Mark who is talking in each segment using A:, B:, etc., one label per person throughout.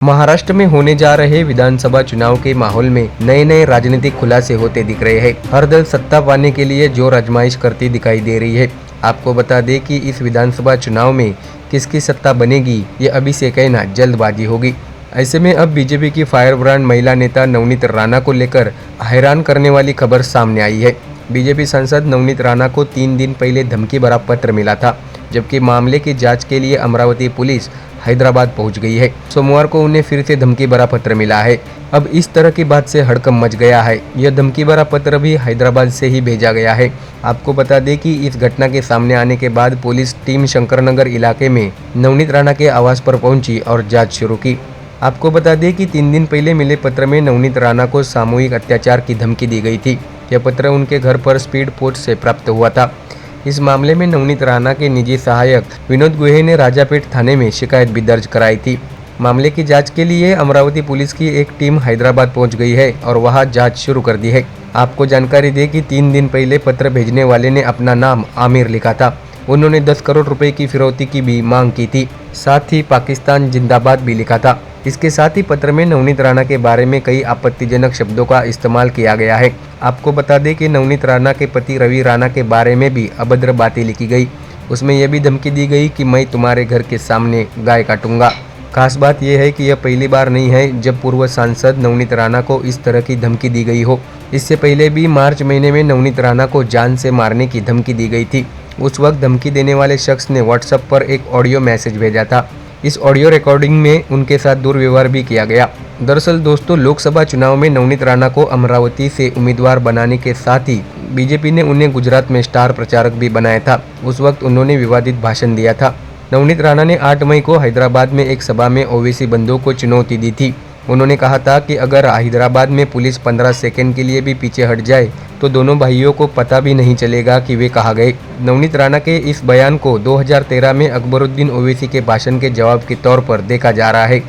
A: महाराष्ट्र में होने जा रहे विधानसभा चुनाव के माहौल में नए नए राजनीतिक खुलासे होते दिख रहे हैं। हर दल सत्ता पाने के लिए जोर आजमाइश करती दिखाई दे रही है। आपको बता दें कि इस विधानसभा चुनाव में किसकी सत्ता बनेगी ये अभी से कहना जल्दबाजी होगी। ऐसे में अब बीजेपी की फायर ब्रांड महिला नेता नवनीत राणा को लेकर हैरान करने वाली खबर सामने आई है। बीजेपी सांसद नवनीत राणा को 3 दिन पहले धमकी भरा पत्र मिला था, जबकि मामले की जांच के लिए अमरावती पुलिस हैदराबाद पहुंच गई है। सोमवार को उन्हें फिर से धमकी भरा पत्र मिला है। अब इस तरह की बात से हड़कंप मच गया है। यह धमकी भरा पत्र भी हैदराबाद से ही भेजा गया है। आपको बता दें कि इस घटना के सामने आने के बाद पुलिस टीम शंकरनगर इलाके में नवनीत राणा के आवास पर पहुंची और जांच शुरू की। आपको बता दें कि 3 दिन पहले मिले पत्र में नवनीत राणा को सामूहिक अत्याचार की धमकी दी गई थी। यह पत्र उनके घर पर स्पीड पोस्ट से प्राप्त हुआ था। इस मामले में नवनीत राणा के निजी सहायक विनोद गुहे ने राजापेट थाने में शिकायत भी दर्ज कराई थी। मामले की जांच के लिए अमरावती पुलिस की एक टीम हैदराबाद पहुंच गई है और वहां जांच शुरू कर दी है। आपको जानकारी दें कि 3 दिन पहले पत्र भेजने वाले ने अपना नाम आमिर लिखा था। उन्होंने 10 करोड़ रुपए की फिरौती की भी मांग की थी। साथ ही पाकिस्तान जिंदाबाद भी लिखा था। इसके साथ ही पत्र में नवनीत राणा के बारे में कई आपत्तिजनक शब्दों का इस्तेमाल किया गया है। आपको बता दें कि नवनीत राणा के पति रवि राणा के बारे में भी अभद्र बातें लिखी गई। उसमें यह भी धमकी दी गई कि मैं तुम्हारे घर के सामने गाय काटूंगा। खास बात यह है कि यह पहली बार नहीं है जब पूर्व सांसद नवनीत राणा को इस तरह की धमकी दी गई हो। इससे पहले भी मार्च महीने में नवनीत राणा को जान से मारने की धमकी दी गई थी। उस वक्त धमकी देने वाले शख्स ने व्हाट्सएप पर एक ऑडियो मैसेज भेजा था। इस ऑडियो रिकॉर्डिंग में उनके साथ दुर्व्यवहार भी किया गया। दरअसल दोस्तों, लोकसभा चुनाव में नवनीत राणा को अमरावती से उम्मीदवार बनाने के साथ ही बीजेपी ने उन्हें गुजरात में स्टार प्रचारक भी बनाया था। उस वक्त उन्होंने विवादित भाषण दिया था। नवनीत राणा ने 8 मई को हैदराबाद में एक सभा में ओवैसी बंधुओं को चुनौती दी थी। उन्होंने कहा था कि अगर हैदराबाद में पुलिस 15 सेकंड के लिए भी पीछे हट जाए तो दोनों भाइयों को पता भी नहीं चलेगा कि वे कहाँ गए। नवनीत राणा के इस बयान को 2013 में अकबरुद्दीन ओवैसी के भाषण के जवाब के तौर पर देखा जा रहा है।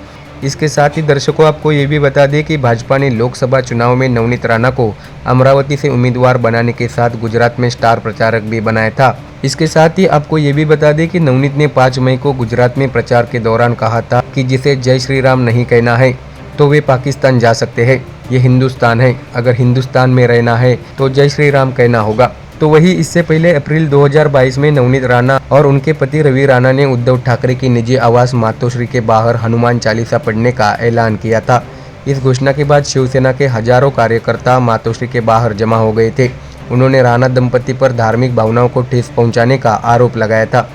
A: इसके साथ ही दर्शकों, आपको ये भी बता दें कि भाजपा ने लोकसभा चुनाव में नवनीत राणा को अमरावती से उम्मीदवार बनाने के साथ गुजरात में स्टार प्रचारक भी बनाया था। इसके साथ ही आपको ये भी बता दें कि नवनीत ने 5 मई को गुजरात में प्रचार के दौरान कहा था कि जिसे जय श्री राम नहीं कहना है तो वे पाकिस्तान जा सकते हैं। ये हिंदुस्तान है, अगर हिंदुस्तान में रहना है तो जय श्री राम कहना होगा। तो वही इससे पहले अप्रैल 2022 में नवनीत राणा और उनके पति रवि राणा ने उद्धव ठाकरे की निजी आवास मातोश्री के बाहर हनुमान चालीसा पढ़ने का ऐलान किया था। इस घोषणा के बाद शिवसेना के हजारों कार्यकर्ता मातोश्री के बाहर जमा हो गए थे। उन्होंने राणा दंपति पर धार्मिक भावनाओं को ठेस पहुंचाने का आरोप लगाया था।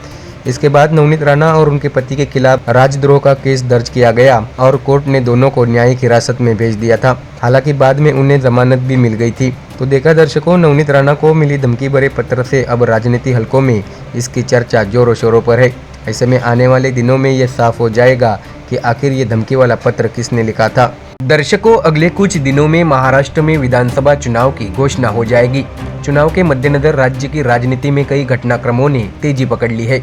A: इसके बाद नवनीत राणा और उनके पति के खिलाफ राजद्रोह का केस दर्ज किया गया और कोर्ट ने दोनों को न्यायिक हिरासत में भेज दिया था। हालांकि बाद में उन्हें जमानत भी मिल गई थी। तो देखा दर्शकों, नवनीत राणा को मिली धमकी भरे पत्र से अब राजनीति हलकों में इसकी चर्चा जोरों शोरों पर है। ऐसे में आने वाले दिनों में ये साफ हो जाएगा कि आखिर ये धमकी वाला पत्र किसने लिखा था। दर्शकों, अगले कुछ दिनों में महाराष्ट्र में विधानसभा चुनाव की घोषणा हो जाएगी। चुनाव के मद्देनजर राज्य की राजनीति में कई घटनाक्रमों ने तेजी पकड़ ली है।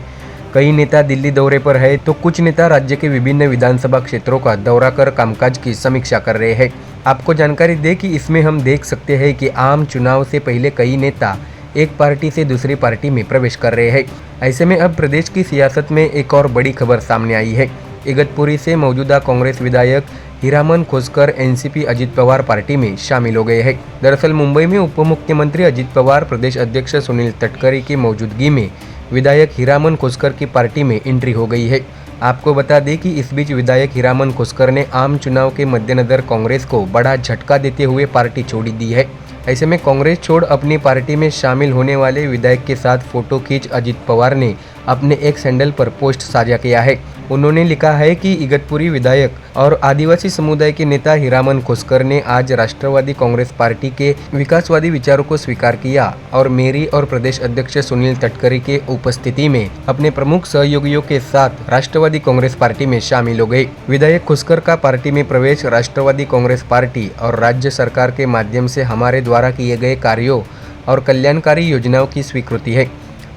A: कई नेता दिल्ली दौरे पर है तो कुछ नेता राज्य के विभिन्न विधानसभा क्षेत्रों का दौरा कर कामकाज की समीक्षा कर रहे हैं। आपको जानकारी दें कि इसमें हम देख सकते हैं कि आम चुनाव से पहले कई नेता एक पार्टी से दूसरी पार्टी में प्रवेश कर रहे हैं। ऐसे में अब प्रदेश की सियासत में एक और बड़ी खबर सामने आई है। इगतपुरी से मौजूदा कांग्रेस विधायक हीरामन खोसकर एनसीपी अजित पवार पार्टी में शामिल हो गए हैं। दरअसल मुंबई में उप मुख्यमंत्री अजित पवार, प्रदेश अध्यक्ष सुनील तटकरे की मौजूदगी में विधायक हीरामन खोसकर की पार्टी में एंट्री हो गई है। आपको बता दें कि इस बीच विधायक हीरामन खोसकर ने आम चुनाव के मद्देनजर कांग्रेस को बड़ा झटका देते हुए पार्टी छोड़ दी है। ऐसे में कांग्रेस छोड़ अपनी पार्टी में शामिल होने वाले विधायक के साथ फोटो खींच अजित पवार ने अपने एक हैंडल पर पोस्ट साझा किया है। उन्होंने लिखा है कि इगतपुरी विधायक और आदिवासी समुदाय के नेता हीरामन खोसकर ने आज राष्ट्रवादी कांग्रेस पार्टी के विकासवादी विचारों को स्वीकार किया और मेरी और प्रदेश अध्यक्ष सुनील तटकरे के उपस्थिति में अपने प्रमुख सहयोगियों के साथ राष्ट्रवादी कांग्रेस पार्टी में शामिल हो गए। विधायक खोसकर का पार्टी में प्रवेश राष्ट्रवादी कांग्रेस पार्टी और राज्य सरकार के माध्यम से हमारे द्वारा किए गए कार्यों और कल्याणकारी योजनाओं की स्वीकृति है।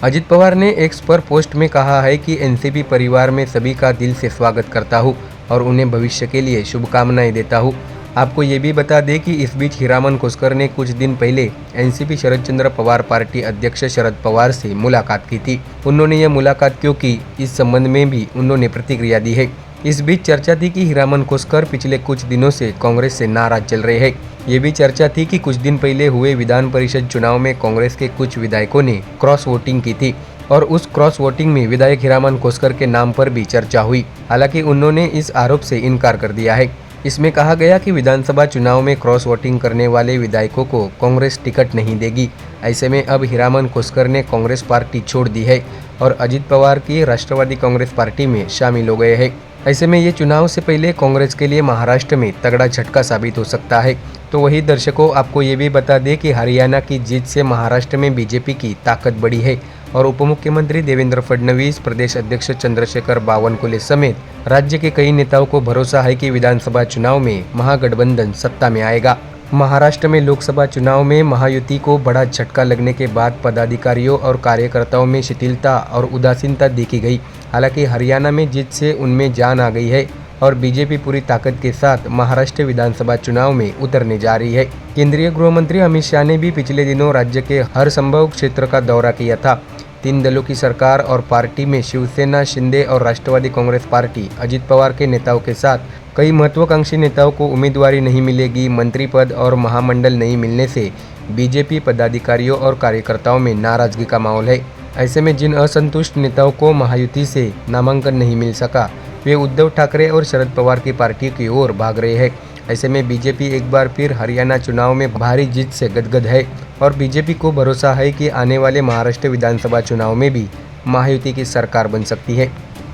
A: अजित पवार ने एक्स पर पोस्ट में कहा है कि एनसीपी परिवार में सभी का दिल से स्वागत करता हूं और उन्हें भविष्य के लिए शुभकामनाएं देता हूं। आपको ये भी बता दें कि इस बीच हीरामन खोसकर ने कुछ दिन पहले एनसीपी शरद चंद्र पवार पार्टी अध्यक्ष शरद पवार से मुलाकात की थी। उन्होंने यह मुलाकात क्यों की, इस संबंध में भी उन्होंने प्रतिक्रिया दी है। इस बीच चर्चा थी कि हीरामन कोस्कर पिछले कुछ दिनों से कांग्रेस से नाराज चल रहे हैं। ये भी चर्चा थी कि कुछ दिन पहले हुए विधान परिषद चुनाव में कांग्रेस के कुछ विधायकों ने क्रॉस वोटिंग की थी और उस क्रॉस वोटिंग में विधायक हीरामन कोस्कर के नाम पर भी चर्चा हुई। हालांकि उन्होंने इस आरोप से इनकार कर दिया है। इसमें कहा गया कि विधानसभा चुनाव में क्रॉस वोटिंग करने वाले विधायकों को कांग्रेस टिकट नहीं देगी। ऐसे में अब हीरामन कोस्कर ने कांग्रेस पार्टी छोड़ दी है और अजित पवार की राष्ट्रवादी कांग्रेस पार्टी में शामिल हो गए हैं। ऐसे में ये चुनाव से पहले कांग्रेस के लिए महाराष्ट्र में तगड़ा झटका साबित हो सकता है। तो वही दर्शकों, आपको ये भी बता दें कि हरियाणा की जीत से महाराष्ट्र में बीजेपी की ताकत बढ़ी है और उप मुख्यमंत्री देवेंद्र फडणवीस, प्रदेश अध्यक्ष चंद्रशेखर बावनकुले समेत राज्य के कई नेताओं को भरोसा है कि विधानसभा चुनाव में महागठबंधन सत्ता में आएगा। महाराष्ट्र में लोकसभा चुनाव में महायुति को बड़ा झटका लगने के बाद पदाधिकारियों और कार्यकर्ताओं में शिथिलता और उदासीनता देखी गई। हालांकि हरियाणा में जीत से उनमें जान आ गई है और बीजेपी पूरी ताकत के साथ महाराष्ट्र विधानसभा चुनाव में उतरने जा रही है। केंद्रीय गृह मंत्री अमित शाह ने भी पिछले दिनों राज्य के हर संभव क्षेत्र का दौरा किया था। 3 दलों की सरकार और पार्टी में शिवसेना, शिंदे और राष्ट्रवादी कांग्रेस पार्टी अजित पवार के नेताओं के साथ कई महत्वाकांक्षी नेताओं को उम्मीदवारी नहीं मिलेगी, मंत्री पद और महामंडल नहीं मिलने से बीजेपी पदाधिकारियों और कार्यकर्ताओं में नाराजगी का माहौल है। ऐसे में जिन असंतुष्ट नेताओं को महायुति से नामांकन नहीं मिल सका, वे उद्धव ठाकरे और शरद पवार की पार्टी की ओर भाग रहे हैं। ऐसे में बीजेपी एक बार फिर हरियाणा चुनाव में भारी जीत से गदगद है और बीजेपी को भरोसा है कि आने वाले महाराष्ट्र विधानसभा चुनाव में भी महायुति की सरकार बन सकती है।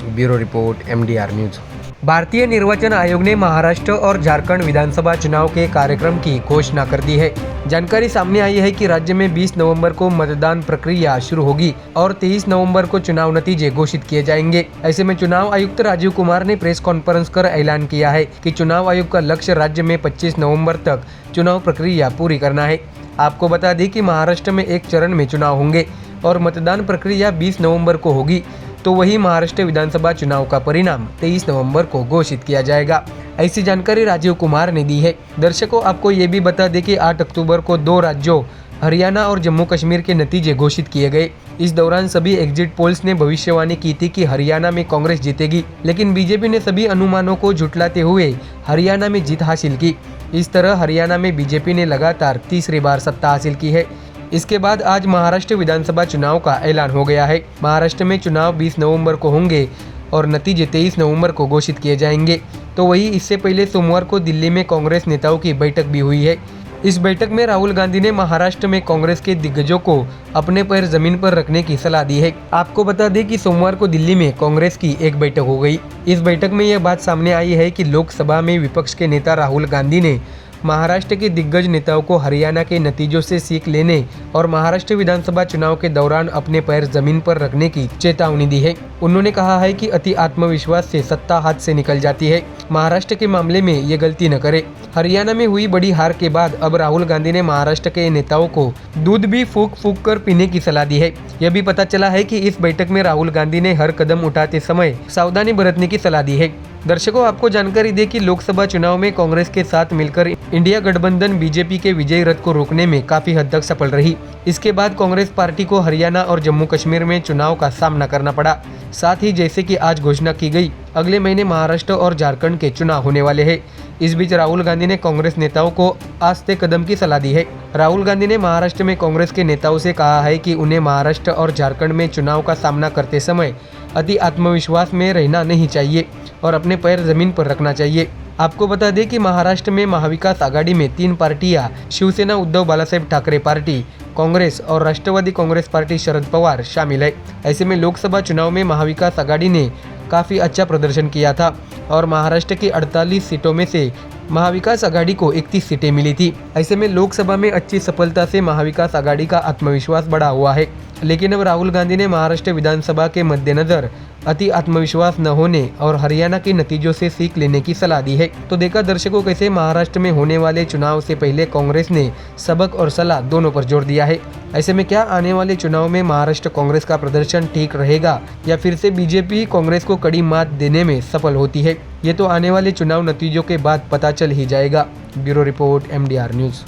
A: Bureau report, MDR news. भारतीय निर्वाचन आयोग ने महाराष्ट्र और झारखंड विधानसभा चुनाव के कार्यक्रम की घोषणा कर दी है। जानकारी सामने आई है कि राज्य में 20 नवंबर को मतदान प्रक्रिया शुरू होगी और 23 नवंबर को चुनाव नतीजे घोषित किए जाएंगे। ऐसे में चुनाव आयुक्त राजीव कुमार ने प्रेस कॉन्फ्रेंस कर ऐलान किया है कि चुनाव आयोग का लक्ष्य राज्य में 25 नवंबर तक चुनाव प्रक्रिया पूरी करना है। आपको बता दें कि महाराष्ट्र में एक चरण में चुनाव होंगे और मतदान प्रक्रिया 20 नवंबर को होगी, तो वही महाराष्ट्र विधानसभा चुनाव का परिणाम 23 नवंबर को घोषित किया जाएगा। ऐसी जानकारी राजीव कुमार ने दी है। दर्शकों, आपको ये भी बता दें कि 8 अक्टूबर को 2 राज्यों हरियाणा और जम्मू कश्मीर के नतीजे घोषित किए गए। इस दौरान सभी एग्जिट पोल्स ने भविष्यवाणी की थी कि हरियाणा में कांग्रेस जीतेगी, लेकिन बीजेपी ने सभी अनुमानों को झुठलाते हुए हरियाणा में जीत हासिल की। इस तरह हरियाणा में बीजेपी ने लगातार तीसरी बार सत्ता हासिल की है। इसके बाद आज महाराष्ट्र विधानसभा चुनाव का ऐलान हो गया है। महाराष्ट्र में चुनाव 20 नवंबर को होंगे और नतीजे 23 नवंबर को घोषित किए जाएंगे। तो वही इससे पहले सोमवार को दिल्ली में कांग्रेस नेताओं की बैठक भी हुई है। इस बैठक में राहुल गांधी ने महाराष्ट्र में कांग्रेस के दिग्गजों को अपने पैर जमीन पर रखने की सलाह दी है। आपको बता दें कि सोमवार को दिल्ली में कांग्रेस की एक बैठक हो गई। इस बैठक में यह बात सामने आई है कि लोकसभा में विपक्ष के नेता राहुल गांधी ने महाराष्ट्र के दिग्गज नेताओं को हरियाणा के नतीजों से सीख लेने और महाराष्ट्र विधानसभा चुनाव के दौरान अपने पैर जमीन पर रखने की चेतावनी दी है। उन्होंने कहा है कि अति आत्मविश्वास से सत्ता हाथ से निकल जाती है। महाराष्ट्र के मामले में ये गलती न करे। हरियाणा में हुई बड़ी हार के बाद अब राहुल गांधी ने महाराष्ट्र के नेताओं को दूध भी फूंक फूंक कर पीने की सलाह दी है। यह भी पता चला है कि इस बैठक में राहुल गांधी ने हर कदम उठाते समय सावधानी बरतने की सलाह दी है। दर्शकों, आपको जानकारी दें कि लोकसभा चुनाव में कांग्रेस के साथ मिलकर इंडिया गठबंधन बीजेपी के विजयी रथ को रोकने में काफी हद तक सफल रही। इसके बाद कांग्रेस पार्टी को हरियाणा और जम्मू कश्मीर में चुनाव का सामना करना पड़ा। साथ ही जैसे कि आज घोषणा की गई, अगले महीने महाराष्ट्र और झारखंड के चुनाव होने वाले हैं। इस बीच राहुल गांधी ने कांग्रेस नेताओं को आस्ते कदम की सलाह दी है। राहुल गांधी ने महाराष्ट्र में कांग्रेस के नेताओं से कहा है कि उन्हें महाराष्ट्र और झारखंड में चुनाव का सामना करते समय अति आत्मविश्वास में रहना नहीं चाहिए और अपने पैर जमीन पर रखना चाहिए। आपको बता दें कि महाराष्ट्र में महाविकास आघाड़ी में 3 पार्टियां शिवसेना उद्धव बालासाहेब ठाकरे पार्टी, कांग्रेस और राष्ट्रवादी कांग्रेस पार्टी शरद पवार शामिल है। ऐसे में लोकसभा चुनाव में महाविकास आघाड़ी ने काफ़ी अच्छा प्रदर्शन किया था और महाराष्ट्र की 48 सीटों में से महाविकास आघाड़ी को 31 सीटें मिली थी। ऐसे में लोकसभा में अच्छी सफलता से महाविकास आघाड़ी का आत्मविश्वास बढ़ा हुआ है। लेकिन अब राहुल गांधी ने महाराष्ट्र विधानसभा के मद्देनजर अति आत्मविश्वास न होने और हरियाणा के नतीजों से सीख लेने की सलाह दी है। तो देखा दर्शकों, कैसे महाराष्ट्र में होने वाले चुनाव से पहले कांग्रेस ने सबक और सलाह दोनों पर जोर दिया है। ऐसे में क्या आने वाले चुनाव में महाराष्ट्र कांग्रेस का प्रदर्शन ठीक रहेगा या फिर से बीजेपी कांग्रेस को कड़ी मात देने में सफल होती है? ये तो आने वाले चुनाव नतीजों के बाद पता चल ही जाएगा। Bureau report, MDR news.